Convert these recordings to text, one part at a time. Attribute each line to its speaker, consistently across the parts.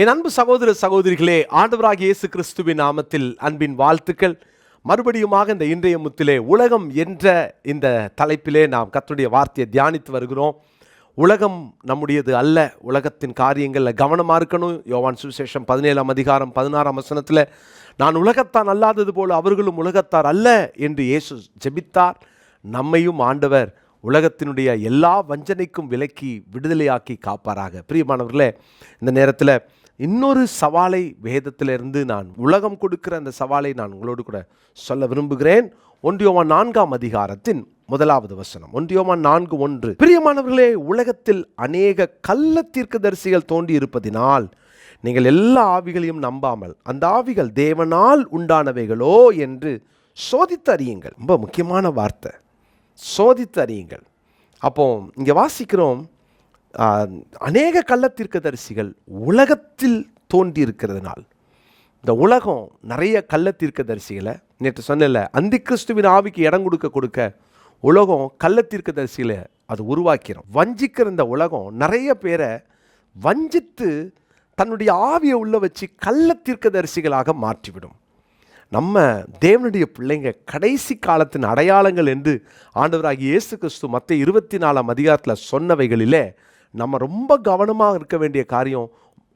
Speaker 1: என் அன்பு சகோதர சகோதரிகளே, ஆண்டவராகிய இயேசு கிறிஸ்துவின் நாமத்தில் அன்பின் வாழ்த்துக்கள். மறுபடியுமாக இந்த இன்றைய முத்திலே உலகம் என்ற இந்த தலைப்பிலே நாம் கர்த்தருடைய வார்த்தையை தியானித்து வருகிறோம். உலகம் நம்முடையது அல்ல, உலகத்தின் காரியங்களில் கவனமாக இருக்கணும். யோவான் சுவிசேஷம் 17ஆம் அதிகாரம் 16ஆம் வசனத்தில், நான் உலகத்தான் அல்லாதது போல அவர்களும் உலகத்தார் அல்ல என்று இயேசு ஜெபித்தார். நம்மையும் ஆண்டவர் உலகத்தினுடைய எல்லா வஞ்சனைக்கும் விலக்கி விடுதலையாக்கி காப்பாராக. பிரியமானவர்களே, இந்த நேரத்தில் இன்னொரு சவாலை வேதத்திலிருந்து நான் உலகம் கொடுக்கிற அந்த சவாலை நான் உங்களோடு கூட சொல்ல விரும்புகிறேன். 1 யோவான் 4ஆம் அதிகாரத்தின் 1வது வசனம். 1 யோவான் 4:1. பிரியமானவர்களே, உலகத்தில் அநேக கள்ள தீர்க்கதரிசிகள் தோன்றி இருப்பதினால் நீங்கள் எல்லா ஆவிகளையும் நம்பாமல் அந்த ஆவிகள் தேவனால் உண்டானவைகளோ என்று சோதித்து அறியுங்கள். ரொம்ப முக்கியமான வார்த்தை, சோதித்து அறியுங்கள். அப்போ இங்கே வாசிக்கிறோம், அநேக கள்ள தீர்க்கதரிசிகள் உலகத்தில் தோன்றி இருக்கிறதுனால், இந்த உலகம் நிறைய கள்ள தீர்க்கதரிசிகளை, நேற்று சொன்னல, அந்தி கிறிஸ்துவின் ஆவிக்கு இடம் கொடுக்க உலகம் கள்ள தீர்க்கதரிசிகளை அது உருவாக்கிறோம். வஞ்சிக்கிற இந்த உலகம் நிறைய பேரை வஞ்சித்து தன்னுடைய ஆவியை உள்ள வச்சு கள்ள தீர்க்கதரிசிகளாக மாற்றிவிடும். நம்ம தேவனுடைய பிள்ளைங்க கடைசி காலத்தின் அடையாளங்கள் என்று ஆண்டவராகிய இயேசு கிறிஸ்து மத்தேயு 24ஆம் அதிகாரத்தில் சொன்னவைகளிலே நம்ம ரொம்ப கவனமாக இருக்க வேண்டிய காரியம்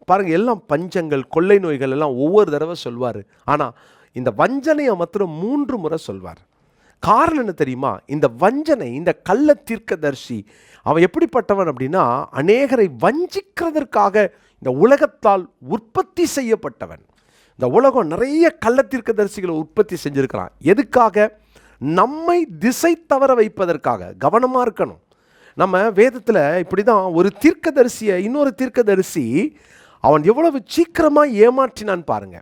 Speaker 1: பாருங்கள். எல்லாம் பஞ்சங்கள், கொள்ளை நோய்கள் எல்லாம் ஒவ்வொரு தடவை சொல்வார். ஆனால் இந்த வஞ்சனையை மாத்திரம் 3 முறை சொல்வார். காரணம் என்ன தெரியுமா? இந்த வஞ்சனை, இந்த கள்ள தீர்க்கதரிசி அவன் எப்படிப்பட்டவன் அப்படின்னா, அநேகரை வஞ்சிக்கிறதற்காக இந்த உலகத்தால் உற்பத்தி செய்யப்பட்டவன். இந்த உலகம் நிறைய கள்ள தீர்க்கதரிசிகளை உற்பத்தி செஞ்சுருக்கிறான். எதுக்காக? நம்மை திசை தவற வைப்பதற்காக. கவனமாக இருக்கணும். நம்ம வேதத்தில் இப்படி தான் ஒரு தீர்க்கதரிசியை இன்னொரு தீர்க்கதரிசி அவன் எவ்வளவு சீக்கிரமாக ஏமாற்றினான் பாருங்க.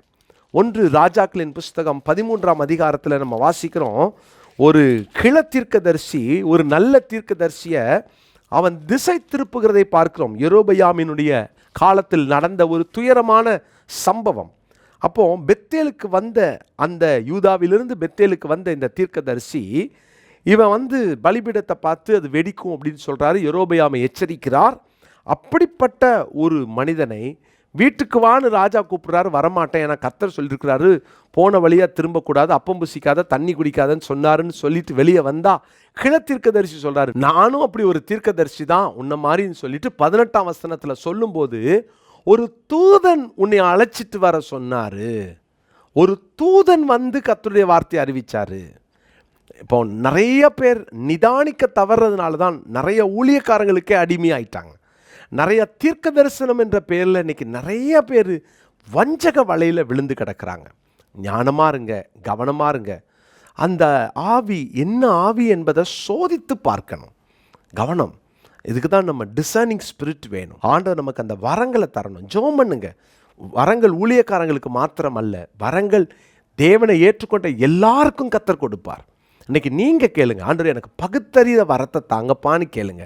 Speaker 1: 1 ராஜாக்களின் புஸ்தகம் 13ஆம் அதிகாரத்தில் நம்ம வாசிக்கிறோம், ஒரு கிழ தீர்க்கதரிசி ஒரு நல்ல தீர்க்கதரிசியை அவன் திசை திருப்புகிறதை பார்க்கிறோம். யெரொபெயாமினுடைய காலத்தில் நடந்த ஒரு துயரமான சம்பவம். அப்போ பெத்தேலுக்கு வந்த, அந்த யூதாவிலிருந்து பெத்தேலுக்கு வந்த இந்த தீர்க்கதரிசி இவன் பலிபீடத்தை பார்த்து அது வெடிக்கும் அப்படின்னு சொல்கிறாரு. யெரொபெயாமை எச்சரிக்கிறார். அப்படிப்பட்ட ஒரு மனிதனை வீட்டுக்கு வான்னு ராஜா கூப்பிட்றாரு. வரமாட்டேன், ஏன்னா கர்த்தர் சொல்லியிருக்கிறாரு, போன வழியாக திரும்பக்கூடாது, அப்பம் புசிக்காத, தண்ணி குடிக்காதன்னு சொன்னாருன்னு சொல்லிட்டு வெளியே வந்தா கிழ தீர்க்கதரிசி சொல்கிறாரு, நானும் அப்படி ஒரு தீர்க்கதரிசி தான் உன்ன மாதிரின்னு சொல்லிட்டு 18ஆம் வசனத்தில் சொல்லும்போது, ஒரு தூதன் உன்னை அழைச்சிட்டு வர சொன்னார். ஒரு தூதன் கர்த்தருடைய வார்த்தையை அறிவிச்சாரு. இப்போ நிறைய பேர் நிதானிக்க தவறதுனால தான் நிறைய ஊழியக்காரங்களுக்கே அடிமையாயிட்டாங்க. நிறைய தீர்க்க தரிசனம் என்ற பேரில் இன்னைக்கு நிறைய பேர் வஞ்சக வலையில் விழுந்து கிடக்கிறாங்க. ஞானமாக இருங்க, கவனமாக இருங்க. அந்த ஆவி என்ன ஆவி என்பதை சோதித்து பார்க்கணும். கவனம். இதுக்கு தான் நம்ம டிசர்னிங் ஸ்பிரிட் வேணும். ஆண்டவர் நமக்கு அந்த வரங்களை தரணும். ஜெபம் பண்ணுங்க. வரங்கள் ஊழியக்காரங்களுக்கு மாத்திரம் அல்ல, வரங்கள் தேவனை ஏற்றுக்கொண்ட எல்லாருக்கும் கர்த்தர் கொடுப்பார். இன்னைக்கு நீங்கள் கேளுங்க, ஆண்டவர் எனக்கு பகுத்தறித வரத்தை தாங்கப்பான்னு கேளுங்க.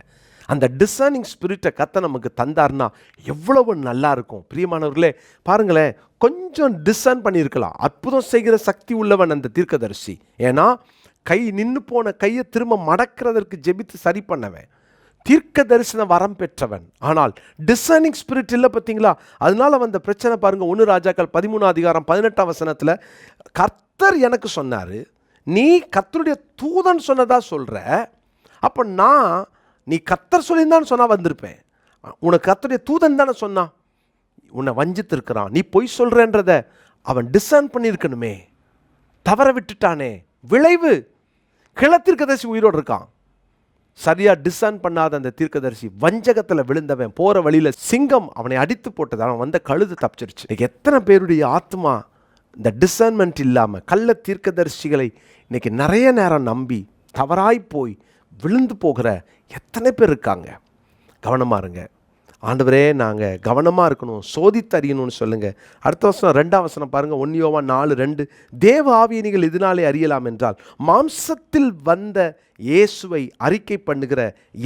Speaker 1: அந்த டிசர்னிங் ஸ்பிரிட்டை கர்த்தர் நமக்கு தந்தார்னா எவ்வளவு நல்லா இருக்கும். பிரியமானவர்களே, பாருங்களேன், கொஞ்சம் டிசர்ன் பண்ணியிருக்கலாம். அற்புதம் செய்கிற சக்தி உள்ளவன் அந்த தீர்க்கதரிசி. ஏன்னா கை நின்று போன கையை திரும்ப மடக்கிறதற்கு ஜெபித்து சரி பண்ணவன், தீர்க்க தரிசன வரம் பெற்றவன். ஆனால் டிசர்னிங் ஸ்பிரிட் இல்லை, பார்த்தீங்களா? அதனால வந்த பிரச்சனை பாருங்க. 1 ராஜாக்கள் 13ஆம் அதிகாரம் 18ஆம் வசனத்தில், கர்த்தர் எனக்கு சொன்னார், நீ கர்த்தருடைய தூதன் சொன்னதா சொல்கிற, அப்போ நீ கர்த்தர் சொல்லியிருந்தான்னு சொன்னால் வந்திருப்பேன். உனக்கு கர்த்தருடைய தூதன் தானே சொன்னான், உன்னை வஞ்சித்து இருக்கிறான், நீ பொய் சொல்கிறன்றத அவன் டிசர்ன் பண்ணியிருக்கணுமே, தவற விட்டுட்டானே. விளைவு கிழ தீர்க்கதரிசி உயிரோடு இருக்கான். சரியாக டிசர்ன் பண்ணாத அந்த தீர்க்கதரிசி வஞ்சகத்தில் விழுந்தவன், போகிற வழியில் சிங்கம் அவனை அடித்து போட்டது, அவன் வந்த கழுது தப்பிச்சிருச்சு. இன்னைக்கு எத்தனை பேருடைய ஆத்மா இந்த டிசர்ன்மெண்ட் இல்லாமல் கள்ள தீர்க்கதரிசிகளை இன்னைக்கு நிறைய நேரம் நம்பி தவறாய் போய் விழுந்து போகிற எத்தனை பேர் இருக்காங்க. கவனமாக இருங்க. ஆண்டவரே, நாங்கள் கவனமாக இருக்கணும், சோதித்து அறியணும்னு சொல்லுங்கள். அடுத்த வசனம் 2ஆம் வசனம் பாருங்கள். 1 யோவான் 4:2, தேவ ஆவியை நீங்கள் இதனாலே அறியலாம் என்றால், மாம்சத்தில் வந்த இயேசுவை அறிக்கை பண்ணுகிற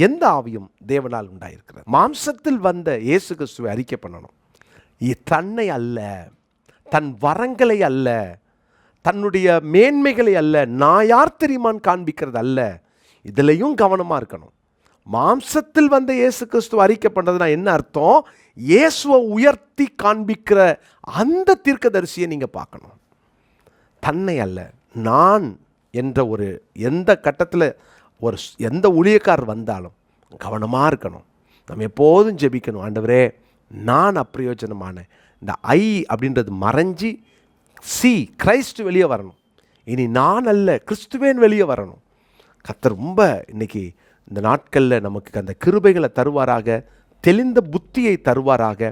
Speaker 1: எந்த ஆவியும் தேவனால் உண்டாயிருக்கிறது. மாம்சத்தில் வந்த இயேசு கிறிஸ்துவை அறிக்கை பண்ணணும். தன்னை அல்ல, தன் வரங்களை அல்ல, தன்னுடைய மேன்மைகளை அல்ல, நான் யார் தெரியுமான்னு காண்பிக்கிறது அல்ல. இதுலேயும் கவனமாக இருக்கணும். மாம்சத்தில் வந்த இயேசு கிறிஸ்துவ அறிக்கை பண்ணுறதுனா என்ன அர்த்தம்? இயேசுவை உயர்த்தி காண்பிக்கிற அந்த தீர்க்கதரிசியை நீங்கள் பார்க்கணும். தன்னை அல்ல, நான் என்ற ஒரு எந்த கட்டத்தில் எந்த ஊழியக்காரர் வந்தாலும் கவனமாக இருக்கணும். நம்ம எப்போதும் ஜெபிக்கணும், ஆண்டவரே நான் அப்பிரயோஜனமான இந்த ஐ அப்படின்றது மறைஞ்சி கிரைஸ்ட் வெளியே வரணும். இனி நான் அல்ல, கிறிஸ்துவேன் வெளியே வரணும். கர்த்தர் ரொம்ப இன்னைக்கு இந்த நாட்களில் நமக்கு அந்த கிருபைகளை தருவாராக, தெளிந்த புத்தியை தருவாராக,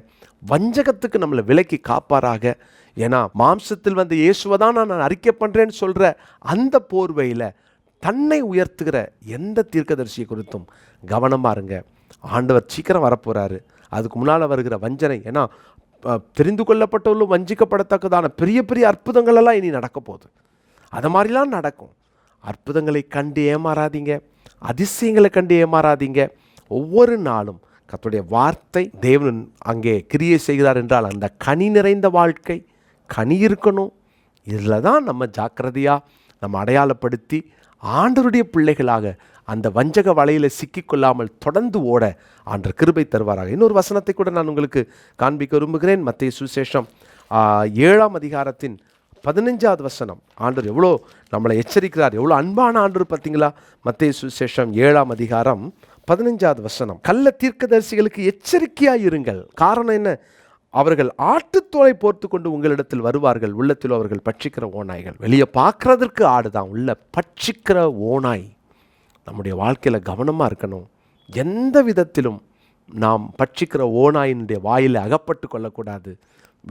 Speaker 1: வஞ்சகத்துக்கு நம்மளை விலக்கி காப்பாராக. ஏன்னா மாம்சத்தில் வந்து இயேசுவை தான் நான் அறிக்கை பண்ணுறேன்னு சொல்கிற அந்த போர்வையில் தன்னை உயர்த்துகிற எந்த தீர்க்கதரிசியை குறித்தும் கவனமாக இருங்க. ஆண்டவர் சீக்கிரம் வரப்போகிறாரு. அதுக்கு முன்னால் வருகிற வஞ்சனை, ஏன்னா தெரிந்து கொள்ளப்பட்டவர்களும் வஞ்சிக்கப்படத்தக்கதான பெரிய பெரிய அற்புதங்களெல்லாம் இனி நடக்க போகுது. அது மாதிரிலாம் நடக்கும். அற்புதங்களை கண்டு ஏமாறாதீங்க, அதிசயங்களை கண்டு ஏமாறாதீங்க. ஒவ்வொரு நாளும் கர்த்தருடைய வார்த்தை தேவன் அங்கே கிரியை செய்கிறார் என்றால் அந்த கனி நிறைந்த வாழ்க்கை, கனி இருக்கணும். இதில் தான் நம்ம ஜாக்கிரதையாக நம்ம அடையாளப்படுத்தி ஆண்டவருடைய பிள்ளைகளாக அந்த வஞ்சக வலையில் சிக்கிக்கொள்ளாமல் தொடர்ந்து ஓட ஆண்டவர் கிருபை தருவாராக. இன்னொரு வசனத்தை கூட நான் உங்களுக்கு காண்பிக்க விரும்புகிறேன். மத்தேயு சுவிசேஷம் 7ஆம் அதிகாரத்தின் 15வது வசனம். ஆண்டவர் எவ்வளோ நம்மளை எச்சரிக்கிறார், எவ்வளோ அன்பான ஆண்டவர் பார்த்தீங்களா? மத்தேயு சுவிசேஷம் 7ஆம் அதிகாரம் 15வது வசனம். கள்ள தீர்க்கதரிசிகளுக்கு எச்சரிக்கையாக இருங்கள். காரணம் என்ன? அவர்கள் ஆட்டுத்தோலை போர்த்து கொண்டு உங்களிடத்தில் வருவார்கள், உள்ளத்தில் அவர்கள் பட்சிக்கிற ஓநாய்கள். வெளியே பார்க்கறதற்கு ஆடுதான், உள்ள பட்சிக்கிற ஓநாய். நம்முடைய வாழ்க்கையில் கவனமாக இருக்கணும். எந்த விதத்திலும் நாம் பட்சிக்கிற ஓநாயினுடைய வாயில் அகப்பட்டு கொள்ளக்கூடாது.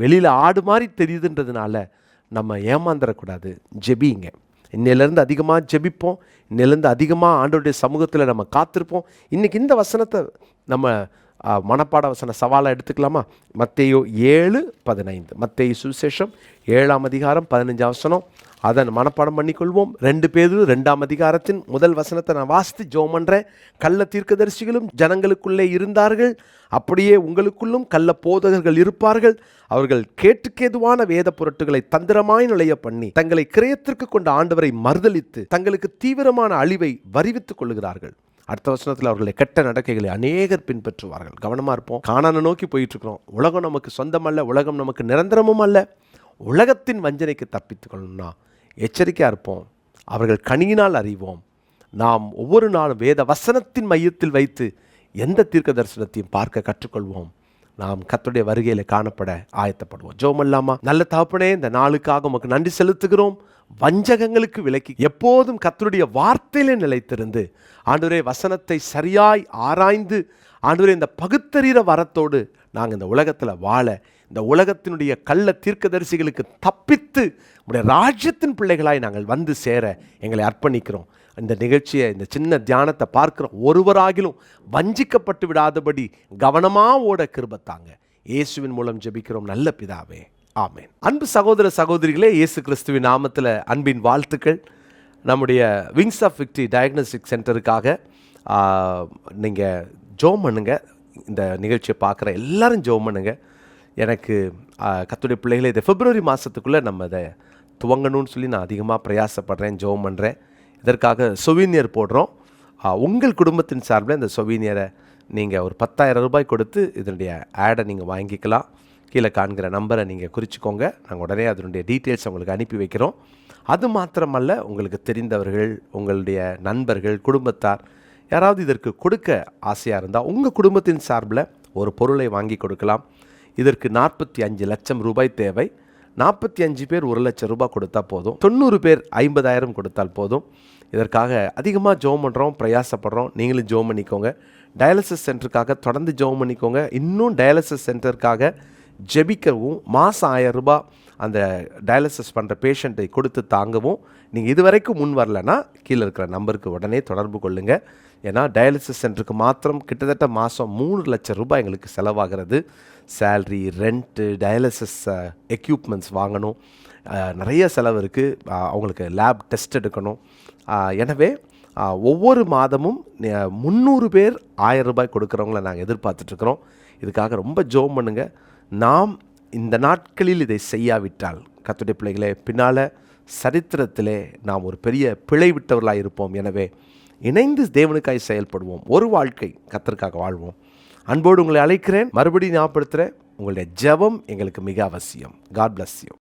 Speaker 1: வெளியில் ஆடு மாதிரி தெரியுதுன்றதுனால நம்ம ஏமாந்துடக்கூடாது. ஜெபிங்க. இன்னிலேருந்து அதிகமாக ஜெபிப்போம். இன்னிலேருந்து அதிகமாக ஆண்டவருடைய சமூகத்தில் நம்ம காத்திருப்போம். இன்றைக்கி இந்த வசனத்தை நம்ம மனப்பாட வசன சவாலாக எடுத்துக்கலாமா? மத்தேயு 7:15. மத்தேயு சுவிசேஷம் 7ஆம் அதிகாரம் 15 வசனம். அதை மனப்பாடம் பண்ணிக்கொள்வோம். 2 பேதுரு 2ஆம் அதிகாரத்தின் முதல் வசனத்தை நான் வாசித்து ஜெபம் பண்ணுறேன். கள்ள தீர்க்கதரிசிகளும் ஜனங்களுக்குள்ளே இருந்தார்கள், அப்படியே உங்களுக்குள்ளும் கள்ள போதகர்கள் இருப்பார்கள். அவர்கள் கேட்டுக்கேதுவான வேத பொருட்களை தந்திரமாய் நுழைய பண்ணி தங்களை கிரயத்திற்கு கொண்ட ஆண்டவரை மறுதலித்து தங்களுக்கு தீவிரமான அழிவை வருவித்துக் கொள்கிறார்கள். அடுத்த வசனத்தில் அவர்களை கெட்ட நடக்கைகளை அநேகர் பின்பற்றுவார்கள். கவனமாக இருப்போம். கானானை நோக்கி போயிட்டு இருக்கிறோம். உலகம் நமக்கு சொந்தம் அல்ல, உலகம் நமக்கு நிரந்தரமும் அல்ல. உலகத்தின் வஞ்சனைக்கு தப்பித்து கொள்ளணும்னா எச்சரிக்கையாக இருப்போம். அவர்கள் கனியினால் அறிவோம். நாம் ஒவ்வொரு நாளும் வேத வசனத்தின் மையத்தில் வைத்து எந்த தீர்க்க தரிசனத்தையும் பார்க்க கற்றுக்கொள்வோம். நாம் கர்த்தருடைய வருகையில் காணப்பட ஆயத்தப்படுவோம். ஜெபமல்லாமா? நல்ல தகப்பனே, இந்த நாளுக்காக உமக்கு நன்றி செலுத்துகிறோம். வஞ்சகங்களுக்கு விலக்கி எப்போதும் கர்த்தருடைய வார்த்தையிலே நிலைத்திருந்து ஆண்டவரே வசனத்தை சரியாய் ஆராய்ந்து ஆண்டவரே இந்த பகுத்தறிகிற வரத்தோடு நாங்கள் இந்த உலகத்தில் வாழ, இந்த உலகத்தினுடைய கள்ள தீர்க்கதரிசிகளுக்கு தப்பித்து உடைய ராஜ்யத்தின் பிள்ளைகளாய் நாங்கள் வந்து சேர எங்களை அர்ப்பணிக்கிறோம். இந்த நிகழ்ச்சியை, இந்த சின்ன தியானத்தை பார்க்குறோம். ஒருவராகிலும் வஞ்சிக்கப்பட்டு விடாதபடி கவனமாக ஓட கிருபத்தாங்க. இயேசுவின் மூலம் ஜெபிக்கிறோம் நல்ல பிதாவே, ஆமென். அன்பு சகோதர சகோதரிகளே, இயேசு கிறிஸ்துவின் நாமத்தில் அன்பின் வாழ்த்துக்கள். நம்முடைய விங்ஸ் ஆஃப் விக்டரி டயக்னோஸ்டிக் சென்டருக்காக நீங்கள் ஜெபம் பண்ணுங்க. இந்த நிகழ்ச்சியை பார்க்குற எல்லாரும் ஜெபம் பண்ணுங்க. எனக்கு கர்த்தருடைய பிள்ளைகளை இதை பிப்ரவரி மாதத்துக்குள்ளே நம்ம இதை துவங்கணும்னு சொல்லி நான் அதிகமாக பிரயாசப்படுறேன், ஜெபம் பண்ணுறேன். இதற்காக சொவீனியர் போடுறோம். உங்கள் குடும்பத்தின் சார்பில் இந்த சொவீனியரை நீங்கள் ஒரு 10,000 ரூபாய் கொடுத்து இதனுடைய ஆடை நீங்கள் வாங்கிக்கலாம். கீழே காண்கிற நம்பரை நீங்கள் குறிச்சிக்கோங்க. நாங்கள் உடனே அதனுடைய டீட்டெயில்ஸ் உங்களுக்கு அனுப்பி வைக்கிறோம். அது மாத்திரமல்ல, உங்களுக்கு தெரிந்தவர்கள், உங்களுடைய நண்பர்கள், குடும்பத்தார் யாராவது இதற்கு கொடுக்க ஆசையாக இருந்தால் உங்கள் குடும்பத்தின் சார்பில் ஒரு பொருளை வாங்கி கொடுக்கலாம். இதற்கு 45 லட்சம் ரூபாய் தேவை. 45 பேர் 1 லட்சம் ரூபாய் கொடுத்தா போதும். 90 பேர் 50,000 கொடுத்தால் போதும். இதற்காக அதிகமாக ஜெபம் பண்ணுறோம், பிரயாசப்படுறோம். நீங்களும் ஜெபம் பண்ணிக்கோங்க. டயாலிசிஸ் சென்டருக்காக தொடர்ந்து ஜெபம் பண்ணிக்கோங்க. இன்னும் டயாலிசிஸ் சென்டருக்காக ஜெபிக்கவும், மாதம் 1000 ரூபாய் அந்த டயாலிசிஸ் பண்ணுற பேஷண்ட்டை கொடுத்து தாங்கவும் நீங்கள் இதுவரைக்கும் முன் வரலன்னா கீழே இருக்கிற நம்பருக்கு உடனே தொடர்பு கொள்ளுங்கள். ஏன்னா டயாலிசிஸ் சென்டருக்கு மாத்திரம் கிட்டத்தட்ட மாதம் 3 லட்சம் ரூபாய் எங்களுக்கு செலவாகிறது. சேல்ரி, ரெண்ட்டு, டயாலிசிஸ் எக்யூப்மெண்ட்ஸ் வாங்கணும், நிறைய செலவு இருக்குது. அவங்களுக்கு லேப் டெஸ்ட் எடுக்கணும். எனவே ஒவ்வொரு மாதமும் 300 பேர் 1000 ரூபாய் கொடுக்குறவங்கள நாங்கள் எதிர்பார்த்துட்ருக்குறோம். இதுக்காக ரொம்ப ஜெபம் பண்ணுங்கள். நாம் இந்த நாட்களில் இதை செய்யாவிட்டால் கர்த்தருடைய பிள்ளைகளே, பின்னால் சரித்திரத்திலே நாம் ஒரு பெரிய பிழை விட்டவர்களாக இருப்போம். எனவே இணைந்து தேவனுக்காய் செயல்படுவோம். ஒரு வாழ்க்கை கர்த்தருக்காக வாழ்வோம். அன்போடு உங்களை அழைக்கிறேன். மறுபடியும் ஞாபகப்படுத்துகிறேன், உங்களுடைய ஜெபம் எங்களுக்கு மிக அவசியம். God bless you.